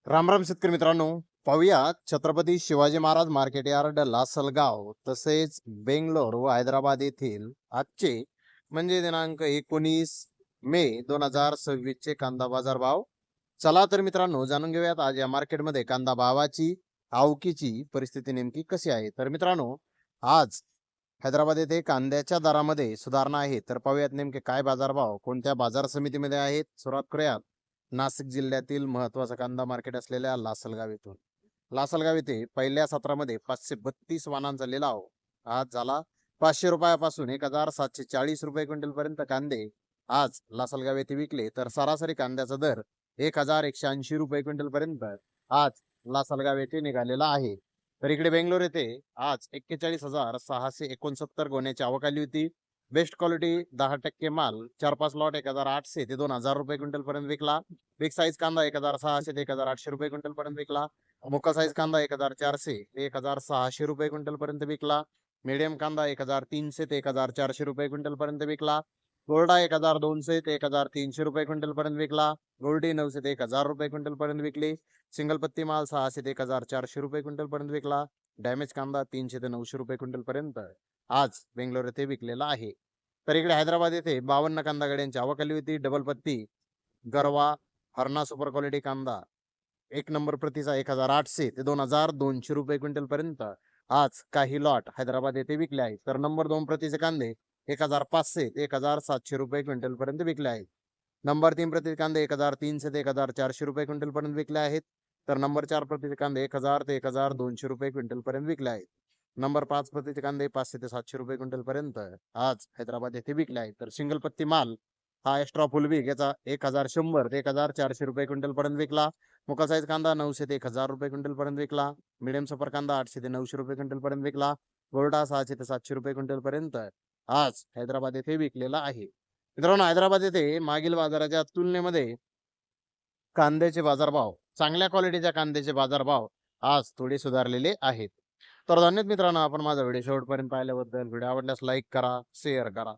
राम राम शेतकरी मित्रांनो, पाहूया छत्रपती शिवाजी महाराज मार्केट यार्ड लासलगाव तसेच बेंगलोर व हैदराबाद येथील आजचे म्हणजे दिनांक 19 मे 2026 चे कांदा बाजार भाव. चला तर मित्रांनो, जाणून घेऊयात आज या मार्केटमध्ये कांदा भावाची आवकीची परिस्थिती नेमकी कशी आहे. तर मित्रांनो, आज हैदराबाद येथे कांद्याच्या दरामध्ये सुधारणा आहे. तर पाहूयात नेमके काय बाजारभाव कोणत्या बाजार समितीमध्ये आहेत. सुरुवात करूयात नाशिक जिल्ह्यातील महत्वाचा कांदा मार्केट असलेल्या लासलगाव येथून. लासलगाव येथे पहिल्या सत्रामध्ये 532 वाहनांचा लिलाव आज झाला. 500 रुपयापासून 1740 रुपये क्विंटल पर्यंत कांदे आज लासलगाव येथे विकले. तर सरासरी कांद्याचा दर 1180 रुपये क्विंटल पर्यंत आज लासलगाव येथे निघालेला आहे. तर इकडे बेंगलोर येथे आज 41,669 गोण्याची आवक आली होती. बेस्ट क्वालिटी 10% माल 4-5 लॉट 1800 ते 2000 रुपये क्विंटल पर्यंत विकला. बिग साईज कांदा 1600 ते 1800 रुपये क्विंटल पर्यंत विकला. मोका साईज कांदा 1400 ते 1600 रुपये क्विंटल पर्यंत विकला. मीडियम कांदा 1300 ते 1400 रुपये क्विंटल पर्यंत विकला. गोल्डा 1200 ते 1300 रुपये क्विंटल पर्यंत विकला. गोल्डी 900 ते 1000 रुपये क्विंटल पर्यंत विकली. सिंगल पत्ती माल 600 ते 1400 रुपये क्विंटल पर्यंत विकला. डॅमेज कांदा 300 ते 900 रुपये क्विंटल पर्यंत आज बेंगलोर येथे विकलेला आहे. तर इकडे हैदराबाद येथे 52 कांदा गाड्यांची आवक आली होती. डबल पत्ती गरवा हरणा सुपर क्वालिटी कांदा 1 नंबर प्रतीचा 1800 ते 2200 रुपये क्विंटल पर्यंत आज काही लॉट हैदराबाद येथे विकले आहेत. तर नंबर 2 प्रतीचे कांदे 1500 ते 1700 रुपये क्विंटल पर्यंत विकले आहेत. नंबर 3 प्रतीचे कांदे 1300 ते 1400 रुपये क्विंटल पर्यंत विकले आहेत. तर नंबर 4 प्रतीचे कांदे 1000 ते 1200 रुपये क्विंटल पर्यंत विकले आहेत. नंबर 5 प्रतीचे कांदे 500 ते 700 रुपये क्विंटल पर्यंत आज हैदराबाद येथे विकले आहेत. तर सिंगल पत्ती माल हा एक्स्ट्रा फुल बीग याचा 1100 ते 1400 रुपये क्विंटल पर्यंत विकला. मोका साईज कांदा 900 ते 1000 रुपये क्विंटल पर्यंत विकला. मीडियम सुपर कांदा 800 ते 900 रुपये क्विंटल पर्यंत विकला. गोल्डा 600 ते 700 रुपये क्विंटल पर्यंत आज हैदराबाद येथे विकलेला आहे. मित्रांनो, हैदराबाद येथे मागील बाजाराच्या तुलनेमध्ये कांद्याचे बाजारभाव चांगल्या क्वालिटीच्या कांद्याचे बाजारभाव आज थोडे सुधारलेले आहेत. तर धन्यवाद मित्रांनो, आपण माझा व्हिडिओ शेवटपर्यंत पाहिल्याबद्दल. व्हिडिओ आवडल्यास लाईक करा, शेअर करा.